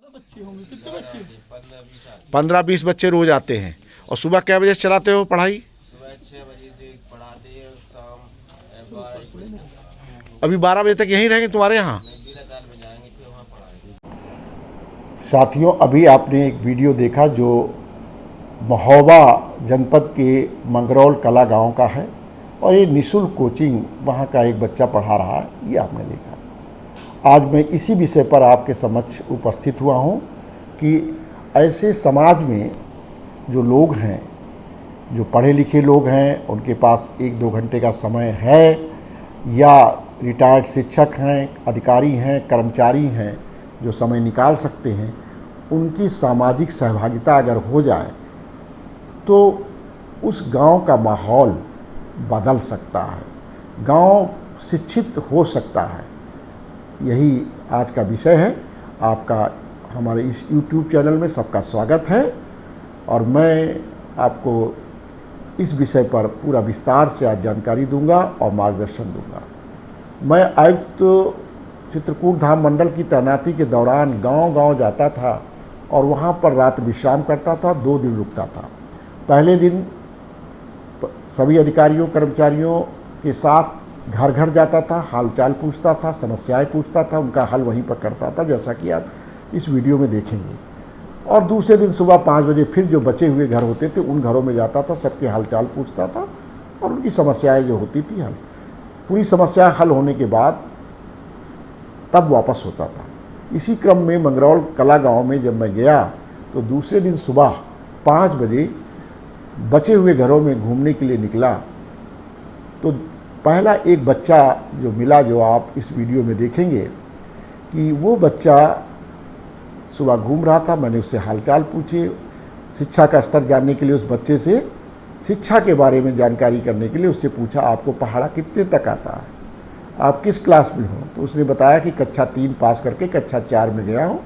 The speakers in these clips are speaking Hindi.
बच्चे होंगे, कितने बच्चे? 15-20 बच्चे रोज आते हैं। और सुबह क्या बजे से चलाते हो पढ़ाई? सुबह 6 बजे से पढ़ाते हैं, शाम 12 बजे तक। अभी 12 बजे तक यहीं रहेंगे तुम्हारे यहाँ? नहीं, जिला में जाएंगे फिर वहाँ पढ़ाएंगे। साथियों, अभी आपने एक वीडियो देखा जो महोबा जनपद के मंगरौल कला गांव का है और ये निःशुल्क कोचिंग वहाँ का एक बच्चा पढ़ा रहा है, ये आपने देखा। आज मैं इसी विषय पर आपके समक्ष उपस्थित हुआ हूँ कि ऐसे समाज में जो लोग हैं, जो पढ़े लिखे लोग हैं, उनके पास 1-2 घंटे का समय है या रिटायर्ड शिक्षक हैं, अधिकारी हैं, कर्मचारी हैं जो समय निकाल सकते हैं, उनकी सामाजिक सहभागिता अगर हो जाए तो उस गांव का माहौल बदल सकता है, गांव शिक्षित हो सकता है। यही आज का विषय है। आपका हमारे इस YouTube चैनल में सबका स्वागत है और मैं आपको इस विषय पर पूरा विस्तार से आज जानकारी दूंगा और मार्गदर्शन दूंगा। मैं आयुक्त चित्रकूट धाम मंडल की तैनाती के दौरान गांव-गांव जाता था और वहां पर रात विश्राम करता था, 2 दिन रुकता था। पहले दिन सभी अधिकारियों कर्मचारियों के साथ घर घर जाता था, हालचाल पूछता था, समस्याएं पूछता था, उनका हल वहीं पर करता था, जैसा कि आप इस वीडियो में देखेंगे। और दूसरे दिन सुबह 5 बजे फिर जो बचे हुए घर होते थे उन घरों में जाता था, सबके हालचाल पूछता था और उनकी समस्याएं जो होती थी हल, पूरी समस्या हल होने के बाद तब वापस होता था। इसी क्रम में मंगरौल कला गांव में जब मैं गया तो दूसरे दिन सुबह 5 बजे बचे हुए घरों में घूमने के लिए निकला तो पहला एक बच्चा जो मिला, जो आप इस वीडियो में देखेंगे कि वो बच्चा सुबह घूम रहा था। मैंने उससे हालचाल पूछी, शिक्षा का स्तर जानने के लिए उस बच्चे से शिक्षा के बारे में जानकारी करने के लिए उससे पूछा, आपको पहाड़ा कितने तक आता है, आप किस क्लास में हो? तो उसने बताया कि कक्षा 3 पास करके कक्षा 4 में गया हूँ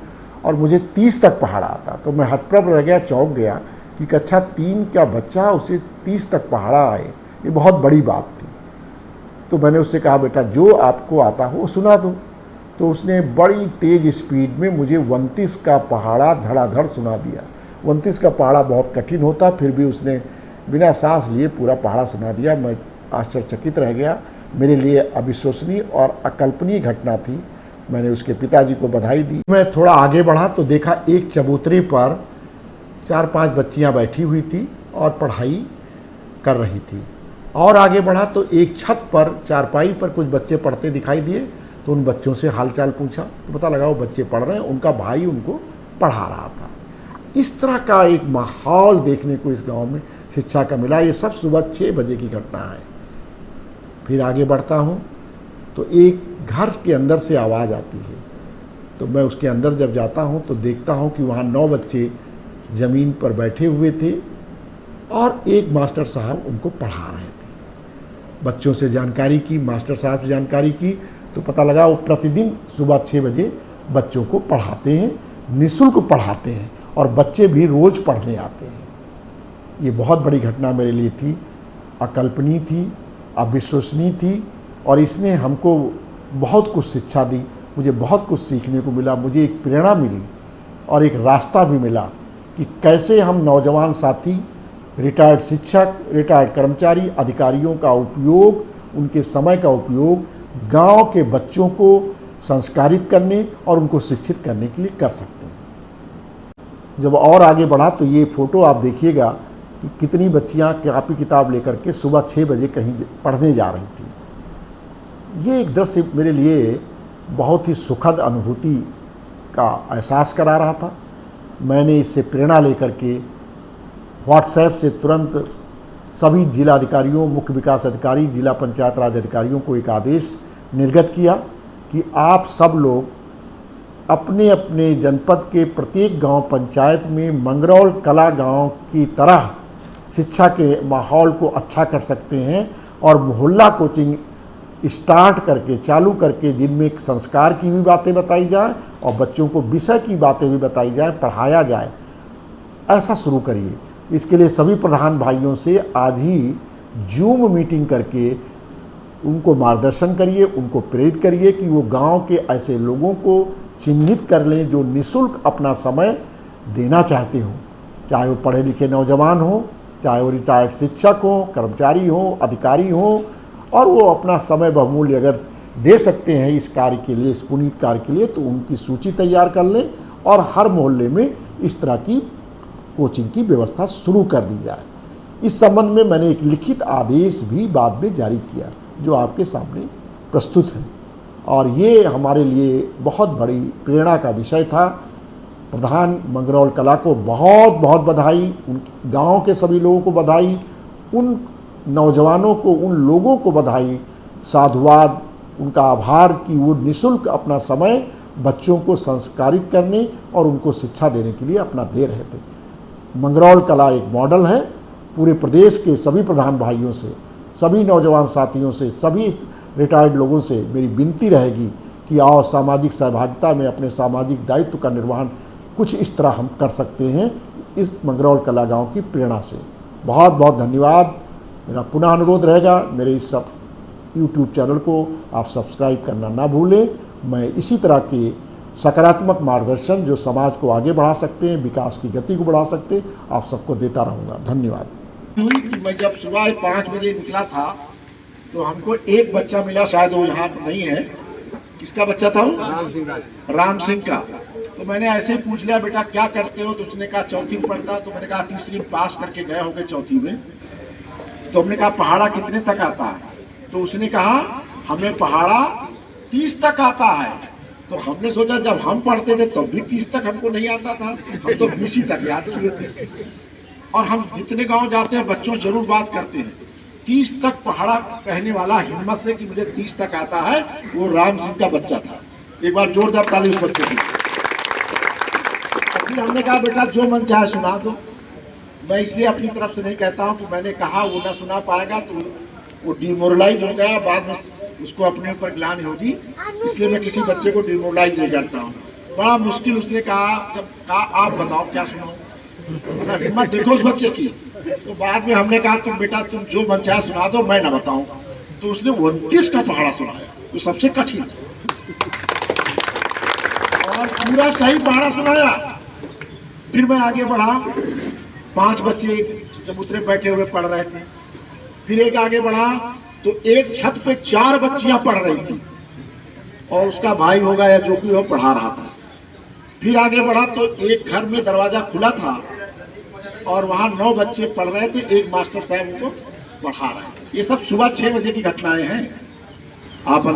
और मुझे 30 तक पहाड़ा आता। तो मैं हतप्रभ रह गया, चौंक गया कि कक्षा 3 का बच्चा उसे 30 तक पहाड़ा आए, ये बहुत बड़ी बात थी। तो मैंने उससे कहा, बेटा जो आपको आता हो सुना दो। तो उसने बड़ी तेज़ स्पीड में मुझे 29 का पहाड़ा धड़ाधड़ सुना दिया। 29 का पहाड़ा बहुत कठिन होता, फिर भी उसने बिना सांस लिए पूरा पहाड़ा सुना दिया। मैं आश्चर्यचकित रह गया। मेरे लिए अविश्वसनीय और अकल्पनीय घटना थी। मैंने उसके पिताजी को बधाई दी। मैं थोड़ा आगे बढ़ा तो देखा एक चबूतरे पर 4-5 बच्चियां बैठी हुई थी और पढ़ाई कर रही थी। और आगे बढ़ा तो एक छत पर चारपाई पर कुछ बच्चे पढ़ते दिखाई दिए, तो उन बच्चों से हालचाल पूछा तो पता लगा वो बच्चे पढ़ रहे हैं, उनका भाई उनको पढ़ा रहा था। इस तरह का एक माहौल देखने को इस गांव में शिक्षा का मिला। ये सब सुबह 6 बजे की घटना है। फिर आगे बढ़ता हूँ तो एक घर के अंदर से आवाज़ आती है, तो मैं उसके अंदर जब जाता हूँ तो देखता हूँ कि वहाँ 9 बच्चे ज़मीन पर बैठे हुए थे और एक मास्टर साहब उनको पढ़ा रहे थे। बच्चों से जानकारी की, मास्टर साहब से जानकारी की तो पता लगा वो प्रतिदिन सुबह 6 बजे बच्चों को पढ़ाते हैं, निःशुल्क पढ़ाते हैं और बच्चे भी रोज़ पढ़ने आते हैं। ये बहुत बड़ी घटना मेरे लिए थी, अकल्पनीय थी, अविश्वसनीय थी और इसने हमको बहुत कुछ शिक्षा दी। मुझे बहुत कुछ सीखने को मिला, मुझे एक प्रेरणा मिली और एक रास्ता भी मिला कि कैसे हम नौजवान साथी, रिटायर्ड शिक्षक, रिटायर्ड कर्मचारी, अधिकारियों का उपयोग, उनके समय का उपयोग गांव के बच्चों को संस्कारित करने और उनको शिक्षित करने के लिए कर सकते हैं। जब और आगे बढ़ा तो ये फ़ोटो आप देखिएगा कि कितनी बच्चियां कॉपी किताब लेकर के सुबह 6 बजे कहीं पढ़ने जा रही थी। ये एक दृश्य मेरे लिए बहुत ही सुखद अनुभूति का एहसास करा रहा था। मैंने इससे प्रेरणा लेकर के व्हाट्सएप से तुरंत सभी जिला अधिकारियों, मुख्य विकास अधिकारी, जिला पंचायत राज अधिकारियों को एक आदेश निर्गत किया कि आप सब लोग अपने अपने जनपद के प्रत्येक गांव पंचायत में मंगरौल कला गांव की तरह शिक्षा के माहौल को अच्छा कर सकते हैं और मोहल्ला कोचिंग स्टार्ट करके, चालू करके, जिनमें संस्कार की भी बातें बताई जाए और बच्चों को विषय की बातें भी बताई जाए, पढ़ाया जाए, ऐसा शुरू करिए। इसके लिए सभी प्रधान भाइयों से आज ही जूम मीटिंग करके उनको मार्गदर्शन करिए, उनको प्रेरित करिए कि वो गांव के ऐसे लोगों को चिन्हित कर लें जो निःशुल्क अपना समय देना चाहते हो, चाहे वो पढ़े लिखे नौजवान हो, चाहे वो रिटायर्ड शिक्षक हो, कर्मचारी हो, अधिकारी हो, और वो अपना समय बहुमूल्य अगर दे सकते हैं इस कार्य के लिए, इस पुनीत कार्य के लिए, तो उनकी सूची तैयार कर लें और हर मोहल्ले में इस तरह की कोचिंग की व्यवस्था शुरू कर दी जाए। इस संबंध में मैंने एक लिखित आदेश भी बाद में जारी किया जो आपके सामने प्रस्तुत है, और ये हमारे लिए बहुत बड़ी प्रेरणा का विषय था। प्रधान मंगरौल कला को बहुत बहुत बधाई, उन गांव के सभी लोगों को बधाई, उन नौजवानों को, उन लोगों को बधाई, साधुवाद, उनका आभार कि वो निःशुल्क अपना समय बच्चों को संस्कारित करने और उनको शिक्षा देने के लिए अपना दे रहे थे। मंगरौल कला एक मॉडल है। पूरे प्रदेश के सभी प्रधान भाइयों से, सभी नौजवान साथियों से, सभी रिटायर्ड लोगों से मेरी विनती रहेगी कि आओ सामाजिक सहभागिता में अपने सामाजिक दायित्व का निर्वहन कुछ इस तरह हम कर सकते हैं इस मंगरौल कला गांव की प्रेरणा से। बहुत बहुत धन्यवाद। मेरा पुनः अनुरोध रहेगा, मेरे इस सब यूट्यूब चैनल को आप सब्सक्राइब करना ना भूलें। मैं इसी तरह के सकारात्मक मार्गदर्शन जो समाज को आगे बढ़ा सकते हैं, विकास की गति को बढ़ा सकते हैं, आप सबको देता रहूँगा। धन्यवाद। मैं जब सुबह 5 बजे निकला था तो हमको एक बच्चा मिला, शायद वो यहाँ नहीं है। किसका बच्चा था वो? राम सिंह का। तो मैंने ऐसे ही पूछ लिया, बेटा क्या करते हो? तो उसने कहा चौथी में पढ़ता। तो मैंने कहा तीसरी में पास करके गए होगे चौथी में। तो हमने कहा पहाड़ा कितने तक आता है? तो उसने कहा हमें पहाड़ा 30 तक आता है। तो हमने सोचा जब हम पढ़ते थे तब भी 30 तक हमको नहीं आता था, हम तो 20 ही तक याद किए थे। और हम जितने गांव जाते हैं बच्चों जरूर बात करते हैं 30 तक पहाड़ा कहने वाला हिम्मत से कि मुझे 30 तक आता है, वो राम सिंह का बच्चा था। एक बार जोरदार ताली उस बच्चे की। फिर हमने कहा बेटा जो मन चाहे सुना दो। मैं इसलिए अपनी तरफ से नहीं कहता हूँ कि मैंने कहा वो ना सुना पाएगा तो वो डिमोरलाइज हो गया, बाद में उसको अपने ऊपर ग्लानि होगी, इसलिए मैं किसी बच्चे को डिमोरलाइज नहीं करता हूँ। बड़ा मुश्किल उसने कहा, जब कहा आप बताओ क्या सुनाओ, हिम्मत देखो उस बच्चे की। तो बाद में हमने कहा तुम बेटा तुम जो मन चाहे सुना दो, मैं ना बताऊं। तो उसने 29 का पहाड़ा सुनाया, तो सबसे कठिन और पूरा सही पहाड़ा सुनाया। फिर मैं आगे बढ़ा, 5 बच्चे चबूतरे बैठे हुए पढ़ रहे थे। फिर एक आगे बढ़ा तो एक छत पे 4 बच्चियां पढ़ रही थी और उसका भाई होगा या जो भी हो पढ़ा रहा था। फिर आगे बढ़ा तो एक घर में दरवाजा खुला था और वहां 9 बच्चे पढ़ रहे थे, एक मास्टर साहब उनको पढ़ा रहे थे। ये सब सुबह 6 बजे की घटनाएं हैं। आप